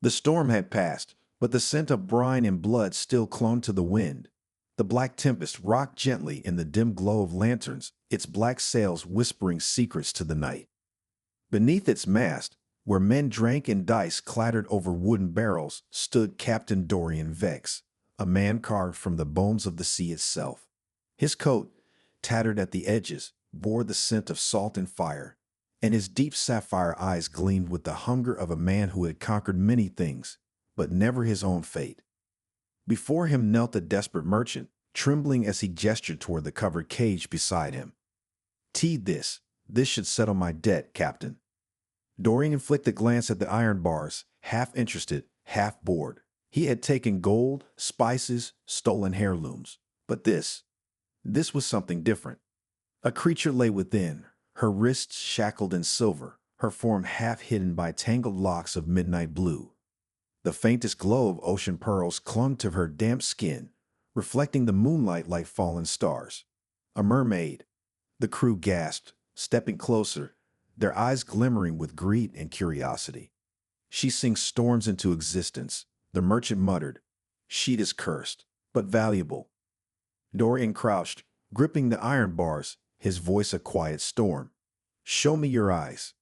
The storm had passed, but the scent of brine and blood still clung to the wind. The black tempest rocked gently in the dim glow of lanterns, its black sails whispering secrets to the night. Beneath its mast, where men drank and dice clattered over wooden barrels, stood Captain Dorian Vex, a man carved from the bones of the sea itself. His coat, tattered at the edges, bore the scent of salt and fire, and his deep sapphire eyes gleamed with the hunger of a man who had conquered many things, but never his own fate. Before him knelt a desperate merchant, trembling as he gestured toward the covered cage beside him. "Teed this. This should settle my debt, Captain." Dorian flicked a glance at the iron bars, half interested, half bored. He had taken gold, spices, stolen heirlooms. But this was something different. A creature lay within, her wrists shackled in silver, her form half hidden by tangled locks of midnight blue. The faintest glow of ocean pearls clung to her damp skin, reflecting the moonlight like fallen stars. A mermaid. The crew gasped, stepping closer, their eyes glimmering with greed and curiosity. "She sinks storms into existence," the merchant muttered. "She is cursed, but valuable." Dorian crouched, gripping the iron bars, his voice a quiet storm. "Show me your eyes."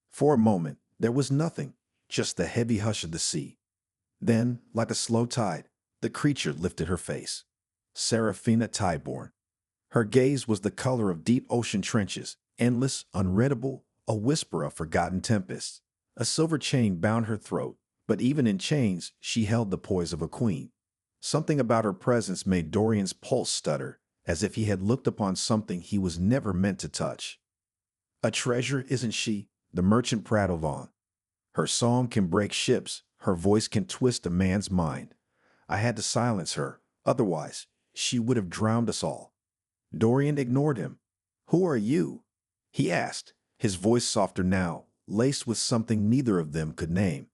For a moment, there was nothing, just the heavy hush of the sea. Then, like a slow tide, the creature lifted her face. Seraphina Tideborn. Her gaze was the color of deep ocean trenches, endless, unreadable, a whisper of forgotten tempests. A silver chain bound her throat, but even in chains, she held the poise of a queen. Something about her presence made Dorian's pulse stutter, as if he had looked upon something he was never meant to touch. "A treasure, isn't she?" the merchant prattled on. "Her song can break ships, her voice can twist a man's mind. I had to silence her, otherwise she would have drowned us all." Dorian ignored him. "Who are you?" he asked, his voice softer now, laced with something neither of them could name.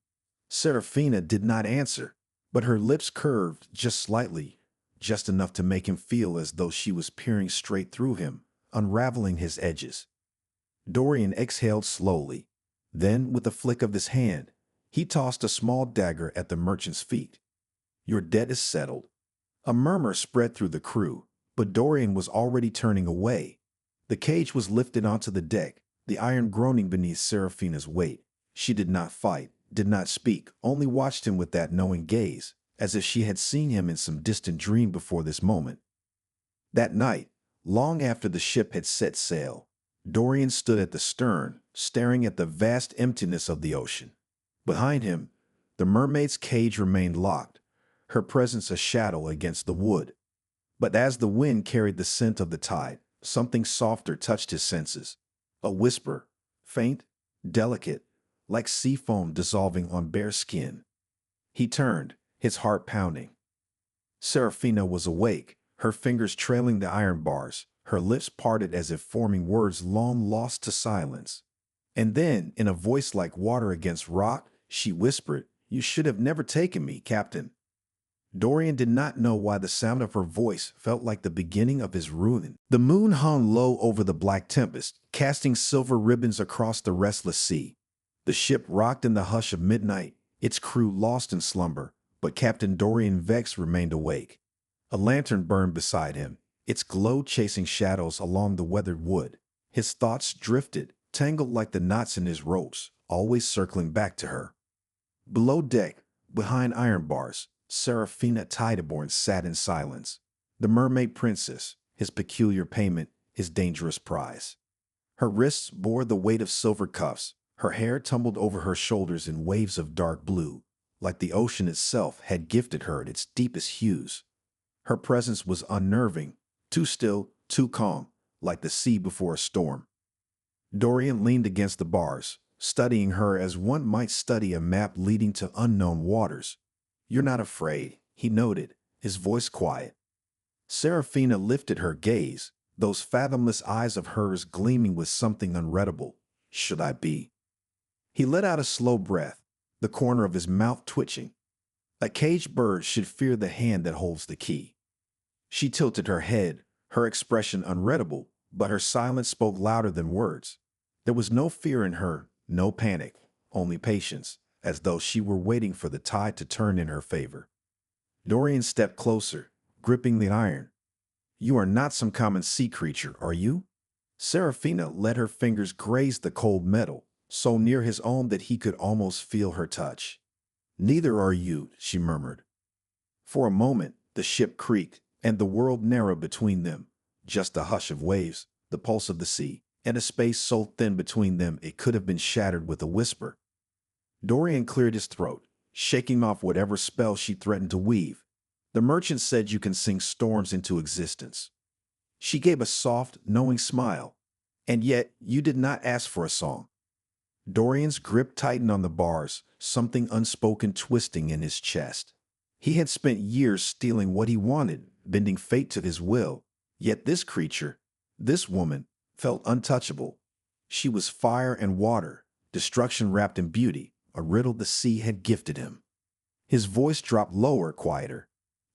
Seraphina did not answer, but her lips curved just slightly, just enough to make him feel as though she was peering straight through him, unraveling his edges. Dorian exhaled slowly. Then, with a flick of his hand, he tossed a small dagger at the merchant's feet. "Your debt is settled." A murmur spread through the crew, but Dorian was already turning away. The cage was lifted onto the deck, the iron groaning beneath Seraphina's weight. She did not fight, did not speak, only watched him with that knowing gaze, as if she had seen him in some distant dream before this moment. That night, long after the ship had set sail, Dorian stood at the stern, staring at the vast emptiness of the ocean. Behind him, the mermaid's cage remained locked, her presence a shadow against the wood. But as the wind carried the scent of the tide, something softer touched his senses. A whisper, faint, delicate, like sea foam dissolving on bare skin. He turned, his heart pounding. Seraphina was awake, her fingers trailing the iron bars, her lips parted as if forming words long lost to silence. And then, in a voice like water against rock, she whispered, "You should have never taken me, Captain." Dorian did not know why the sound of her voice felt like the beginning of his ruin. The moon hung low over the black tempest, casting silver ribbons across the restless sea. The ship rocked in the hush of midnight, its crew lost in slumber, but Captain Dorian Vex remained awake. A lantern burned beside him, its glow chasing shadows along the weathered wood. His thoughts drifted, tangled like the knots in his ropes, always circling back to her. Below deck, behind iron bars, Seraphina Tideborn sat in silence. The mermaid princess, his peculiar payment, his dangerous prize. Her wrists bore the weight of silver cuffs, her hair tumbled over her shoulders in waves of dark blue, like the ocean itself had gifted her its deepest hues. Her presence was unnerving, too still, too calm, like the sea before a storm. Dorian leaned against the bars, studying her as one might study a map leading to unknown waters. "You're not afraid," he noted, his voice quiet. Seraphina lifted her gaze, those fathomless eyes of hers gleaming with something unreadable. "Should I be?" He let out a slow breath, the corner of his mouth twitching. A caged bird should fear the hand that holds the key. She tilted her head, her expression unreadable, but her silence spoke louder than words. There was no fear in her, no panic, only patience. as though she were waiting for the tide to turn in her favor. Dorian stepped closer, gripping the iron. "You are not some common sea creature, are you?" Serafina let her fingers graze the cold metal, so near his own that he could almost feel her touch. "Neither are you," she murmured. For a moment, the ship creaked, and the world narrowed between them. Just a hush of waves, the pulse of the sea, and a space so thin between them it could have been shattered with a whisper. Dorian cleared his throat, shaking off whatever spell she threatened to weave. "The merchant said you can sing storms into existence." She gave a soft, knowing smile. "And yet, you did not ask for a song." Dorian's grip tightened on the bars, something unspoken twisting in his chest. He had spent years stealing what he wanted, bending fate to his will. Yet this creature, this woman, felt untouchable. She was fire and water, destruction wrapped in beauty, a riddle the sea had gifted him. His voice dropped lower, quieter.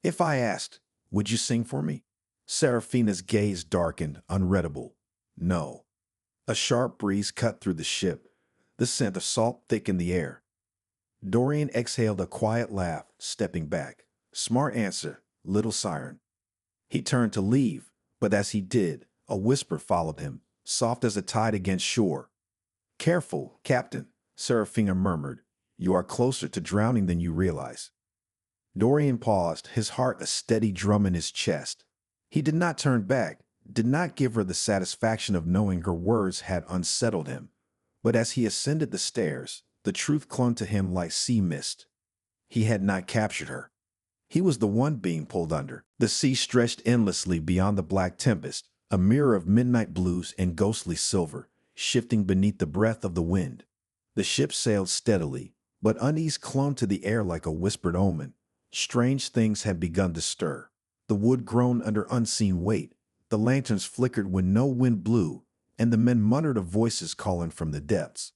"If I asked, would you sing for me?" Serafina's gaze darkened, unreadable. "No." A sharp breeze cut through the ship. The scent of salt thickened the air. Dorian exhaled a quiet laugh, stepping back. "Smart answer, little siren." He turned to leave, but as he did, a whisper followed him, soft as a tide against shore. "Careful, Captain," Serafina murmured. "You are closer to drowning than you realize." Dorian paused, his heart a steady drum in his chest. He did not turn back, did not give her the satisfaction of knowing her words had unsettled him. But as he ascended the stairs, the truth clung to him like sea mist. He had not captured her. He was the one being pulled under. The sea stretched endlessly beyond the black tempest, a mirror of midnight blues and ghostly silver, shifting beneath the breath of the wind. The ship sailed steadily, but unease clung to the air like a whispered omen. Strange things had begun to stir. The wood groaned under unseen weight. The lanterns flickered when no wind blew, and the men muttered of voices calling from the depths.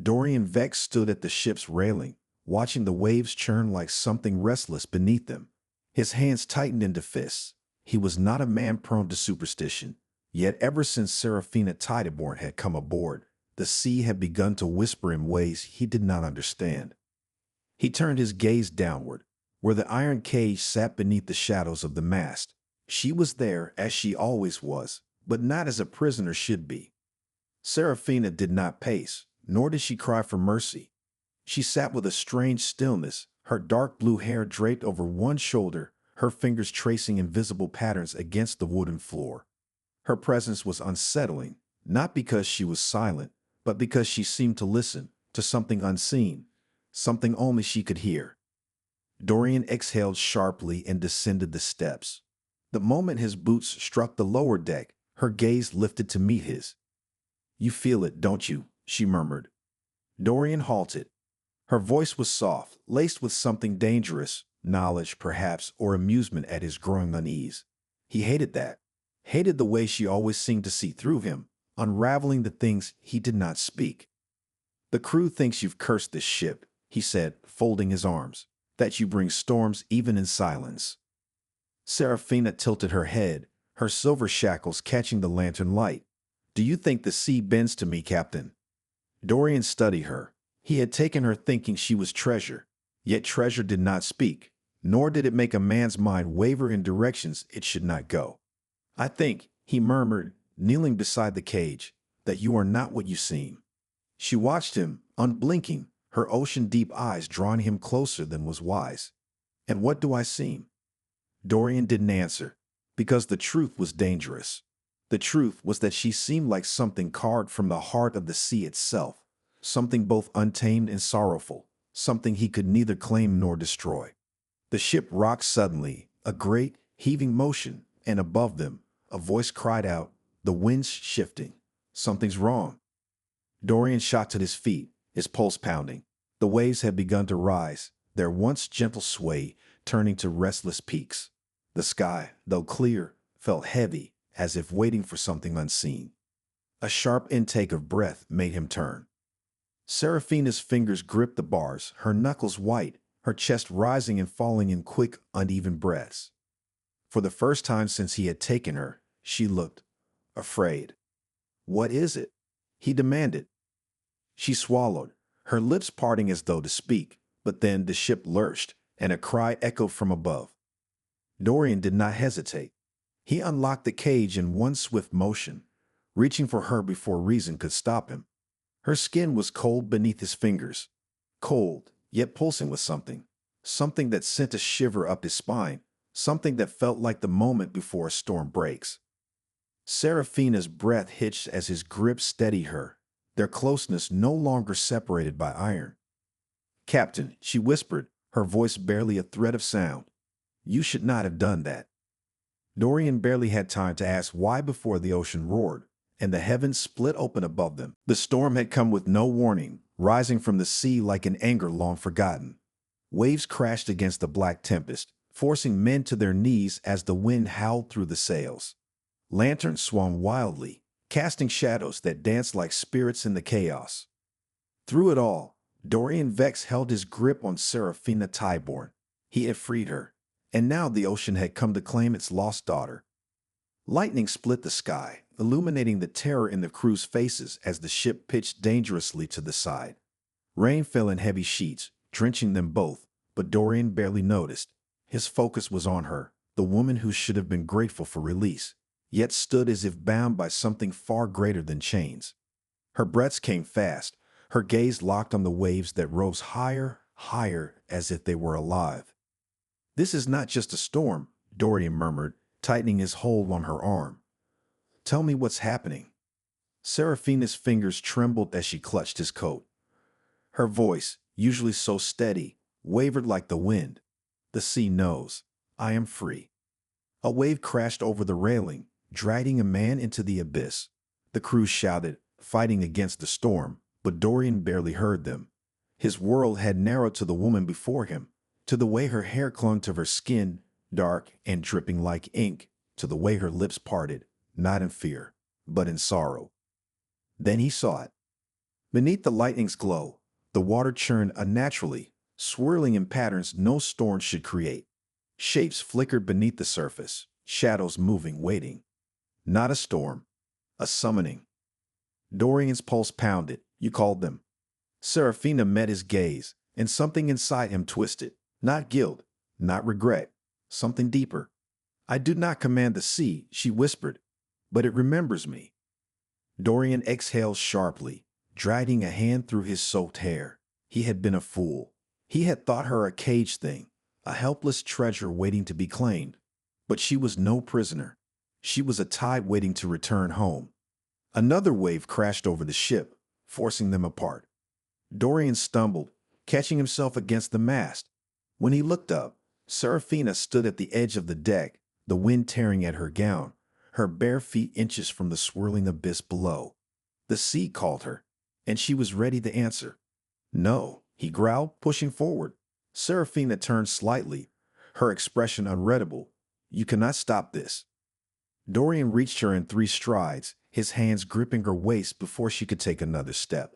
Dorian Vex stood at the ship's railing, watching the waves churn like something restless beneath them. His hands tightened into fists. He was not a man prone to superstition, yet ever since Serafina Tideborn had come aboard, the sea had begun to whisper in ways he did not understand. He turned his gaze downward, where the iron cage sat beneath the shadows of the mast. She was there as she always was, but not as a prisoner should be. Serafina did not pace, nor did she cry for mercy. She sat with a strange stillness, her dark blue hair draped over one shoulder, her fingers tracing invisible patterns against the wooden floor. Her presence was unsettling, not because she was silent, but because she seemed to listen to something unseen, something only she could hear. Dorian exhaled sharply and descended the steps. The moment his boots struck the lower deck, her gaze lifted to meet his. "You feel it, don't you?" she murmured. Dorian halted. Her voice was soft, laced with something dangerous, knowledge, perhaps, or amusement at his growing unease. He hated that. Hated the way she always seemed to see through him, unraveling the things he did not speak. "The crew thinks you've cursed this ship," he said, folding his arms, "that you bring storms even in silence." Serafina tilted her head, her silver shackles catching the lantern light. "Do you think the sea bends to me, Captain?" Dorian studied her. He had taken her thinking she was treasure, yet treasure did not speak, nor did it make a man's mind waver in directions it should not go. "I think," he murmured, kneeling beside the cage, "that you are not what you seem." She watched him, unblinking, her ocean-deep eyes drawing him closer than was wise. "And what do I seem?" Dorian didn't answer, because the truth was dangerous. The truth was that she seemed like something carved from the heart of the sea itself, something both untamed and sorrowful, something he could neither claim nor destroy. The ship rocked suddenly, a great, heaving motion, and above them, a voice cried out, "The wind's shifting. Something's wrong." Dorian shot to his feet, his pulse pounding. The waves had begun to rise, their once gentle sway turning to restless peaks. The sky, though clear, felt heavy, as if waiting for something unseen. A sharp intake of breath made him turn. Serafina's fingers gripped the bars, her knuckles white, her chest rising and falling in quick, uneven breaths. For the first time since he had taken her, she looked afraid. "What is it?" he demanded. She swallowed, her lips parting as though to speak, but then the ship lurched, and a cry echoed from above. Dorian did not hesitate. He unlocked the cage in one swift motion, reaching for her before reason could stop him. Her skin was cold beneath his fingers, cold, yet pulsing with something, something that sent a shiver up his spine, something that felt like the moment before a storm breaks. Seraphina's breath hitched as his grip steadied her, their closeness no longer separated by iron. "Captain," she whispered, her voice barely a thread of sound. "You should not have done that." Dorian barely had time to ask why before the ocean roared, and the heavens split open above them. The storm had come with no warning, rising from the sea like an anger long forgotten. Waves crashed against the black tempest, forcing men to their knees as the wind howled through the sails. Lanterns swung wildly, casting shadows that danced like spirits in the chaos. Through it all, Dorian Vex held his grip on Seraphina Tyborn. He had freed her, and now the ocean had come to claim its lost daughter. Lightning split the sky, illuminating the terror in the crew's faces as the ship pitched dangerously to the side. Rain fell in heavy sheets, drenching them both, but Dorian barely noticed. His focus was on her, the woman who should have been grateful for release, yet stood as if bound by something far greater than chains. Her breaths came fast, her gaze locked on the waves that rose higher, higher, as if they were alive. "This is not just a storm," Dorian murmured, tightening his hold on her arm. "Tell me what's happening." Seraphina's fingers trembled as she clutched his coat. Her voice, usually so steady, wavered like the wind. "The sea knows. I am free." A wave crashed over the railing, dragging a man into the abyss. The crew shouted, fighting against the storm, but Dorian barely heard them. His world had narrowed to the woman before him, to the way her hair clung to her skin, dark and dripping like ink, to the way her lips parted, not in fear, but in sorrow. Then he saw it. Beneath the lightning's glow, the water churned unnaturally, swirling in patterns no storm should create. Shapes flickered beneath the surface, shadows moving, waiting. Not a storm, a summoning. Dorian's pulse pounded. "You called them." Seraphina met his gaze, and something inside him twisted. Not guilt, not regret, something deeper. "I do not command the sea," she whispered, "but it remembers me." Dorian exhaled sharply, dragging a hand through his soaked hair. He had been a fool. He had thought her a caged thing, a helpless treasure waiting to be claimed. But she was no prisoner. She was a tide waiting to return home. Another wave crashed over the ship, forcing them apart. Dorian stumbled, catching himself against the mast. When he looked up, Seraphina stood at the edge of the deck, the wind tearing at her gown, her bare feet inches from the swirling abyss below. The sea called her, and she was ready to answer. "No," he growled, pushing forward. Seraphina turned slightly, her expression unreadable. "You cannot stop this." Dorian reached her in 3 strides, his hands gripping her waist before she could take another step.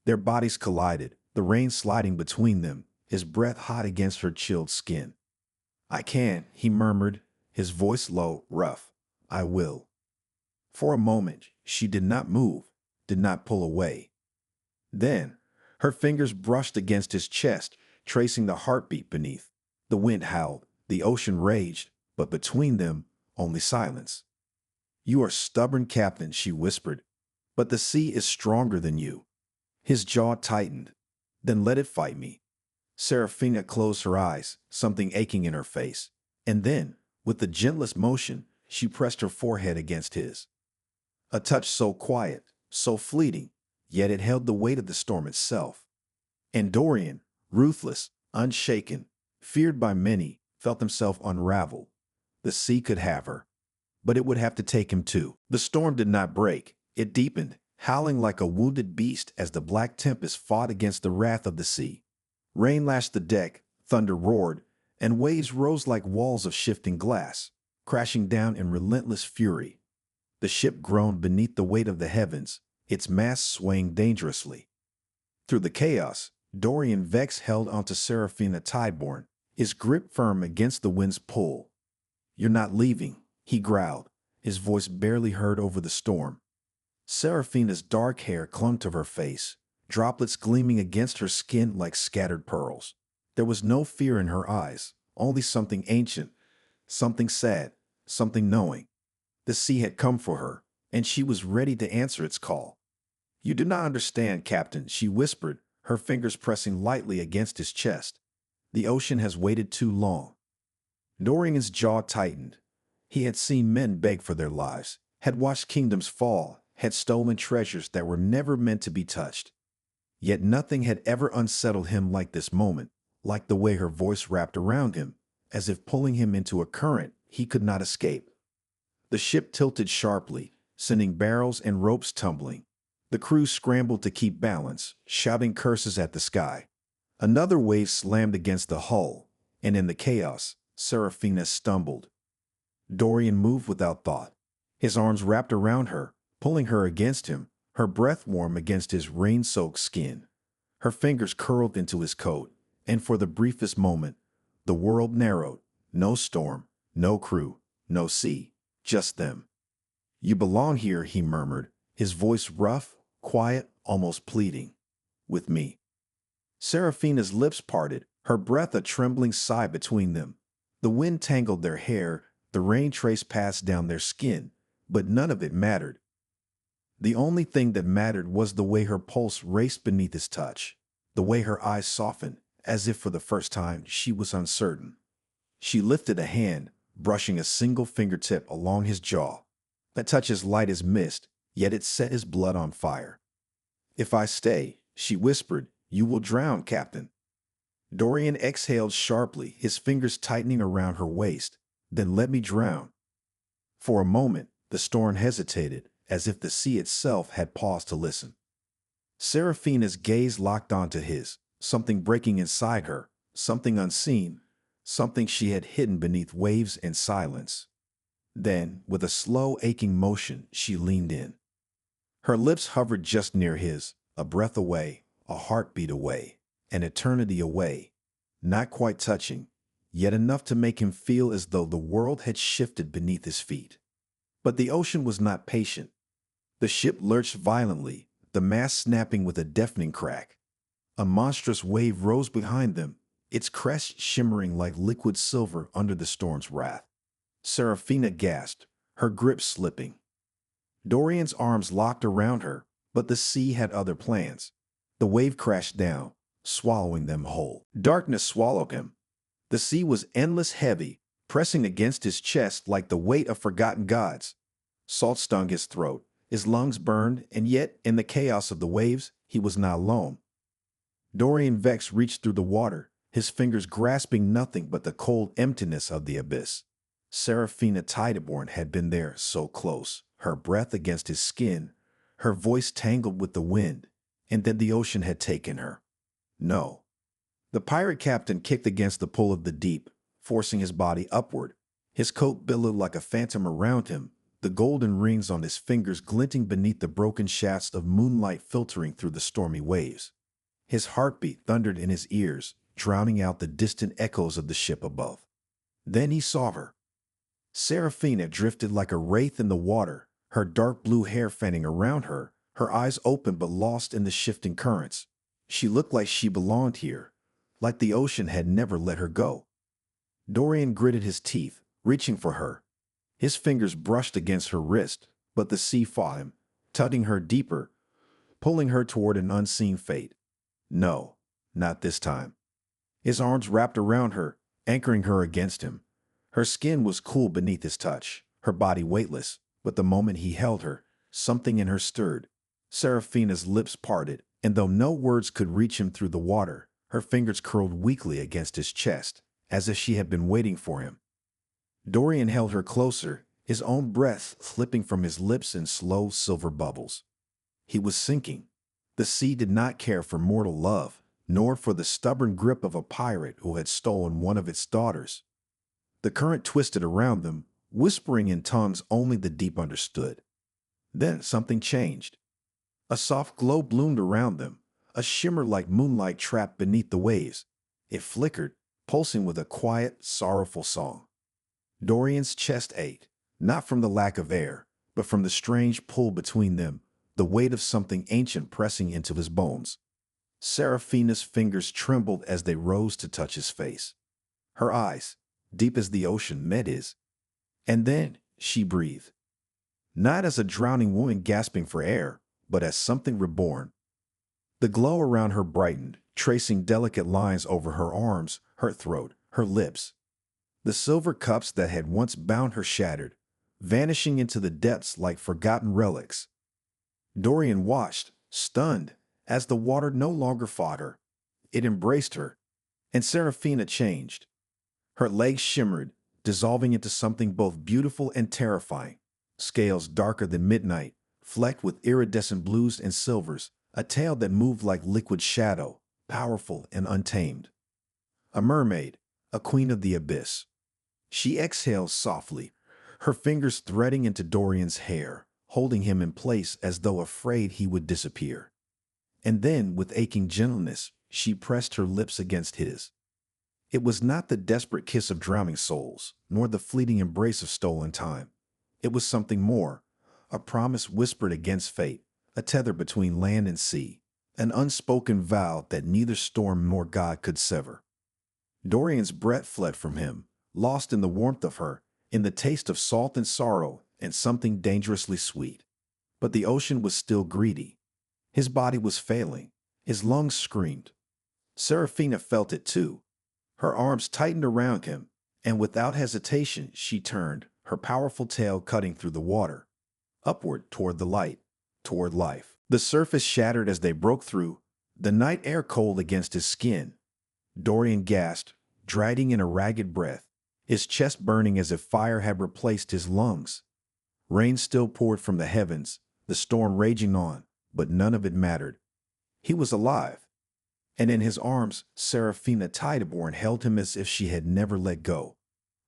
Their bodies collided, the rain sliding between them, his breath hot against her chilled skin. "I can," he murmured, his voice low, rough. "I will." For a moment, she did not move, did not pull away. Then, her fingers brushed against his chest, tracing the heartbeat beneath. The wind howled, the ocean raged, but between them, only silence. "You are stubborn, Captain," she whispered, "but the sea is stronger than you." His jaw tightened. "Then let it fight me." Seraphina closed her eyes, something aching in her face. And then, with the gentlest motion, she pressed her forehead against his. A touch so quiet, so fleeting, yet it held the weight of the storm itself. And Dorian, ruthless, unshaken, feared by many, felt himself unravel. The sea could have her, but it would have to take him too. The storm did not break. It deepened, howling like a wounded beast as the black tempest fought against the wrath of the sea. Rain lashed the deck, thunder roared, and waves rose like walls of shifting glass, crashing down in relentless fury. The ship groaned beneath the weight of the heavens, its masts swaying dangerously. Through the chaos, Dorian Vex held onto Seraphina Tyborn, his grip firm against the wind's pull. "You're not leaving," he growled, his voice barely heard over the storm. Seraphina's dark hair clung to her face, droplets gleaming against her skin like scattered pearls. There was no fear in her eyes, only something ancient, something sad, something knowing. The sea had come for her, and she was ready to answer its call. "You do not understand, Captain," she whispered, her fingers pressing lightly against his chest. "The ocean has waited too long." Dorian's jaw tightened. He had seen men beg for their lives, had watched kingdoms fall, had stolen treasures that were never meant to be touched. Yet nothing had ever unsettled him like this moment, like the way her voice wrapped around him, as if pulling him into a current he could not escape. The ship tilted sharply, sending barrels and ropes tumbling. The crew scrambled to keep balance, shouting curses at the sky. Another wave slammed against the hull, and in the chaos, Seraphina stumbled. Dorian moved without thought, his arms wrapped around her, pulling her against him, her breath warm against his rain-soaked skin. Her fingers curled into his coat, and for the briefest moment, the world narrowed. No storm, no crew, no sea, just them. "You belong here," he murmured, his voice rough, quiet, almost pleading. "With me." Seraphina's lips parted, her breath a trembling sigh between them. The wind tangled their hair, the rain traced passed down their skin, but none of it mattered. The only thing that mattered was the way her pulse raced beneath his touch, the way her eyes softened, as if for the first time she was uncertain. She lifted a hand, brushing a single fingertip along his jaw. That touch as light as mist, yet it set his blood on fire. "If I stay," she whispered, "you will drown, Captain." Dorian exhaled sharply, his fingers tightening around her waist. "Then let me drown." For a moment, the storm hesitated, as if the sea itself had paused to listen. Seraphina's gaze locked onto his, something breaking inside her, something unseen, something she had hidden beneath waves and silence. Then, with a slow, aching motion, she leaned in. Her lips hovered just near his, a breath away, a heartbeat away, an eternity away, not quite touching, yet enough to make him feel as though the world had shifted beneath his feet. But the ocean was not patient. The ship lurched violently, the mast snapping with a deafening crack. A monstrous wave rose behind them, its crest shimmering like liquid silver under the storm's wrath. Seraphina gasped, her grip slipping. Dorian's arms locked around her, but the sea had other plans. The wave crashed down, swallowing them whole. Darkness swallowed him. The sea was endless heavy, pressing against his chest like the weight of forgotten gods. Salt stung his throat, his lungs burned, and yet, in the chaos of the waves, he was not alone. Dorian Vex reached through the water, his fingers grasping nothing but the cold emptiness of the abyss. Seraphina Tideborn had been there, so close, her breath against his skin, her voice tangled with the wind, and then the ocean had taken her. No. The pirate captain kicked against the pull of the deep, forcing his body upward. His coat billowed like a phantom around him, the golden rings on his fingers glinting beneath the broken shafts of moonlight filtering through the stormy waves. His heartbeat thundered in his ears, drowning out the distant echoes of the ship above. Then he saw her. Seraphina drifted like a wraith in the water, her dark blue hair fanning around her, her eyes open but lost in the shifting currents. She looked like she belonged here, like the ocean had never let her go. Dorian gritted his teeth, reaching for her. His fingers brushed against her wrist, but the sea fought him, tugging her deeper, pulling her toward an unseen fate. No, not this time. His arms wrapped around her, anchoring her against him. Her skin was cool beneath his touch, her body weightless, but the moment he held her, something in her stirred. Seraphina's lips parted, and though no words could reach him through the water, her fingers curled weakly against his chest, as if she had been waiting for him. Dorian held her closer, his own breath slipping from his lips in slow silver bubbles. He was sinking. The sea did not care for mortal love, nor for the stubborn grip of a pirate who had stolen one of its daughters. The current twisted around them, whispering in tongues only the deep understood. Then something changed. A soft glow bloomed around them, a shimmer like moonlight trapped beneath the waves. It flickered, pulsing with a quiet, sorrowful song. Dorian's chest ached, not from the lack of air, but from the strange pull between them, the weight of something ancient pressing into his bones. Seraphina's fingers trembled as they rose to touch his face. Her eyes, deep as the ocean, met his. And then she breathed. Not as a drowning woman gasping for air, but as something reborn. The glow around her brightened, tracing delicate lines over her arms, her throat, her lips. The silver cups that had once bound her shattered, vanishing into the depths like forgotten relics. Dorian watched, stunned, as the water no longer fought her. It embraced her, and Seraphina changed. Her legs shimmered, dissolving into something both beautiful and terrifying. Scales darker than midnight, flecked with iridescent blues and silvers, a tail that moved like liquid shadow, powerful and untamed. A mermaid, a queen of the abyss. She exhaled softly, her fingers threading into Dorian's hair, holding him in place as though afraid he would disappear. And then, with aching gentleness, she pressed her lips against his. It was not the desperate kiss of drowning souls, nor the fleeting embrace of stolen time. It was something more, a promise whispered against fate, a tether between land and sea, an unspoken vow that neither storm nor God could sever. Dorian's breath fled from him, lost in the warmth of her, in the taste of salt and sorrow, and something dangerously sweet. But the ocean was still greedy. His body was failing. His lungs screamed. Seraphina felt it too. Her arms tightened around him, and without hesitation she turned, her powerful tail cutting through the water, upward toward the light, toward life. The surface shattered as they broke through, the night air cold against his skin. Dorian gasped, dragging in a ragged breath, his chest burning as if fire had replaced his lungs. Rain still poured from the heavens, the storm raging on, but none of it mattered. He was alive. And in his arms, Seraphina Tideborn held him as if she had never let go.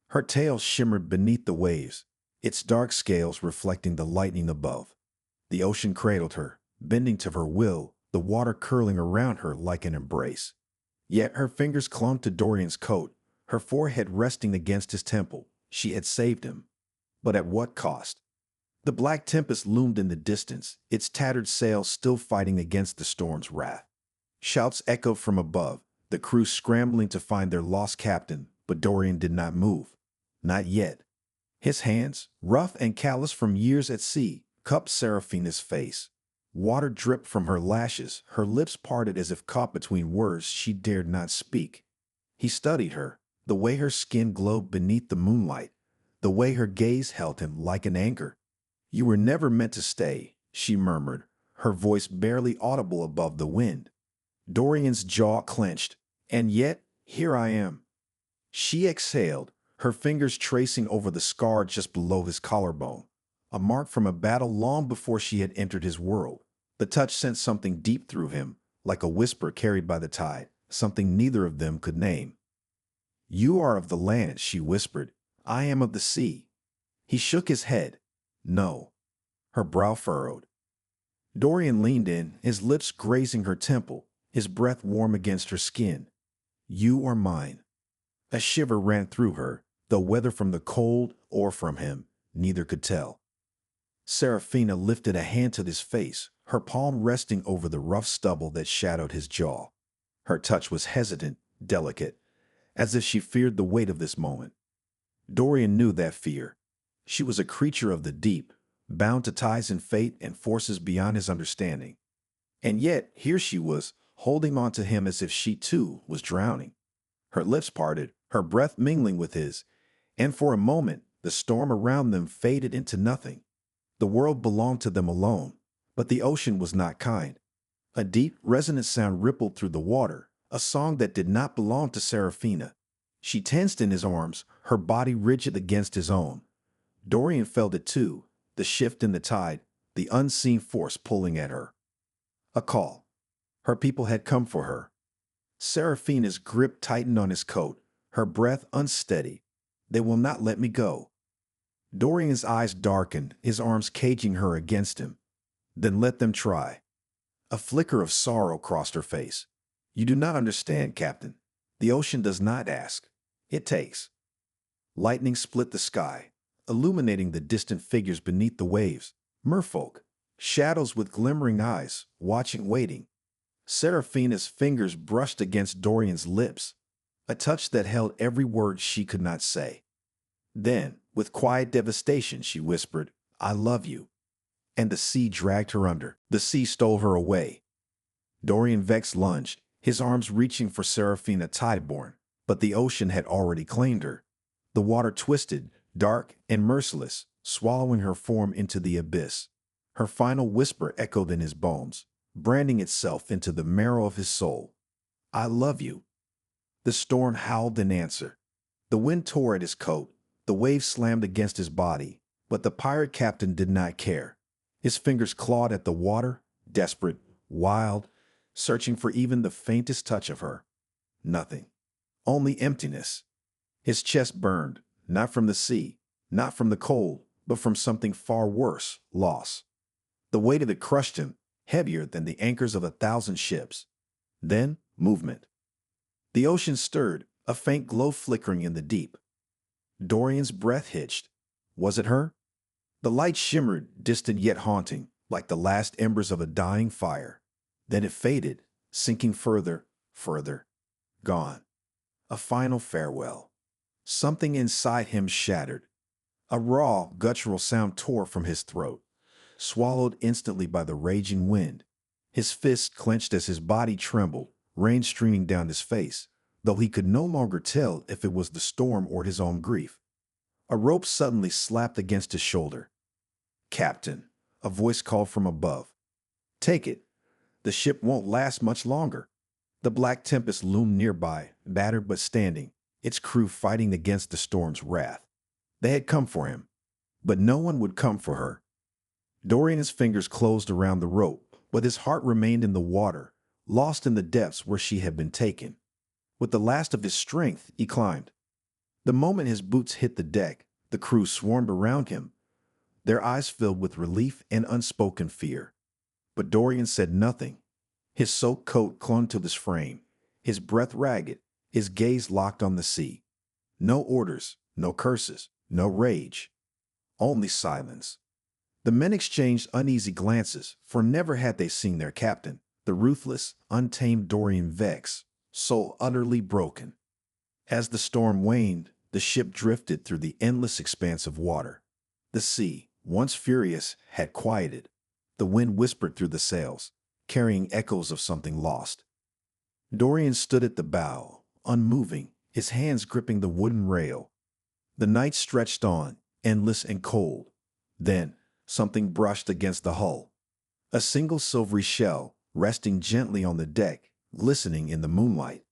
Her tail shimmered beneath the waves, its dark scales reflecting the lightning above. The ocean cradled her, bending to her will, the water curling around her like an embrace. Yet her fingers clung to Dorian's coat, her forehead resting against his temple. She had saved him. But at what cost? The black tempest loomed in the distance, its tattered sails still fighting against the storm's wrath. Shouts echoed from above, the crew scrambling to find their lost captain, but Dorian did not move. Not yet. His hands, rough and callous from years at sea, cupped Seraphina's face. Water dripped from her lashes, her lips parted as if caught between words she dared not speak. He studied her, the way her skin glowed beneath the moonlight, the way her gaze held him like an anchor. "You were never meant to stay," she murmured, her voice barely audible above the wind. Dorian's jaw clenched. "And yet, here I am." She exhaled, her fingers tracing over the scar just below his collarbone, a mark from a battle long before she had entered his world. The touch sent something deep through him, like a whisper carried by the tide, something neither of them could name. "You are of the land," she whispered. "I am of the sea." He shook his head. "No." Her brow furrowed. Dorian leaned in, his lips grazing her temple, his breath warm against her skin. "You are mine." A shiver ran through her, though whether from the cold or from him, neither could tell. Seraphina lifted a hand to his face, her palm resting over the rough stubble that shadowed his jaw. Her touch was hesitant, delicate, as if she feared the weight of this moment. Dorian knew that fear. She was a creature of the deep, bound to ties and fate and forces beyond his understanding. And yet, here she was, holding on to him as if she too was drowning. Her lips parted, her breath mingling with his, and for a moment, the storm around them faded into nothing. The world belonged to them alone, but the ocean was not kind. A deep, resonant sound rippled through the water, a song that did not belong to Seraphina. She tensed in his arms, her body rigid against his own. Dorian felt it too, the shift in the tide, the unseen force pulling at her. A call. Her people had come for her. Seraphina's grip tightened on his coat, her breath unsteady. "They will not let me go." Dorian's eyes darkened, his arms caging her against him. "Then let them try." A flicker of sorrow crossed her face. "You do not understand, Captain. The ocean does not ask. It takes." Lightning split the sky, illuminating the distant figures beneath the waves. Merfolk, Shadows with glimmering eyes, watching, waiting. Seraphina's fingers brushed against Dorian's lips, a touch that held every word she could not say. Then, with quiet devastation, she whispered, "I love you." And the sea dragged her under. The sea stole her away. Dorian Vex lunged, his arms reaching for Seraphina Tideborn, but the ocean had already claimed her. The water twisted, dark and merciless, swallowing her form into the abyss. Her final whisper echoed in his bones, branding itself into the marrow of his soul. "I love you." The storm howled in answer. The wind tore at his coat, the waves slammed against his body, but the pirate captain did not care. His fingers clawed at the water, desperate, wild, searching for even the faintest touch of her. Nothing. Only emptiness. His chest burned, not from the sea, not from the cold, but from something far worse, loss. The weight of it crushed him, heavier than the anchors of 1,000 ships. Then, movement. The ocean stirred, a faint glow flickering in the deep. Dorian's breath hitched. Was it her? The light shimmered, distant yet haunting, like the last embers of a dying fire. Then it faded, sinking further, further. Gone. A final farewell. Something inside him shattered. A raw, guttural sound tore from his throat, swallowed instantly by the raging wind. His fists clenched as his body trembled, rain streaming down his face, though he could no longer tell if it was the storm or his own grief. A rope suddenly slapped against his shoulder. "Captain," a voice called from above. "Take it. The ship won't last much longer." The Black Tempest loomed nearby, battered but standing, its crew fighting against the storm's wrath. They had come for him, but no one would come for her. Dorian's fingers closed around the rope, but his heart remained in the water, lost in the depths where she had been taken. With the last of his strength, he climbed. The moment his boots hit the deck, the crew swarmed around him, their eyes filled with relief and unspoken fear. But Dorian said nothing. His soaked coat clung to his frame, his breath ragged, his gaze locked on the sea. No orders, no curses, no rage. Only silence. The men exchanged uneasy glances, for never had they seen their captain, the ruthless, untamed Dorian Vex, so utterly broken. As the storm waned, the ship drifted through the endless expanse of water. The sea, once furious, had quieted. The wind whispered through the sails, carrying echoes of something lost. Dorian stood at the bow, unmoving, his hands gripping the wooden rail. The night stretched on, endless and cold. Then, something brushed against the hull. A single silvery shell, resting gently on the deck, glistening in the moonlight.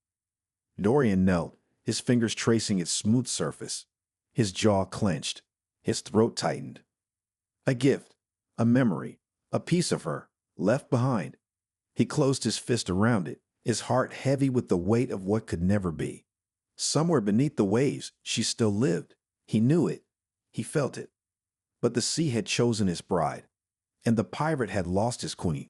Dorian knelt, his fingers tracing its smooth surface. His jaw clenched, his throat tightened. A gift, a memory, a piece of her, left behind. He closed his fist around it, his heart heavy with the weight of what could never be. Somewhere beneath the waves, she still lived. He knew it. He felt it. But the sea had chosen his bride, and the pirate had lost his queen.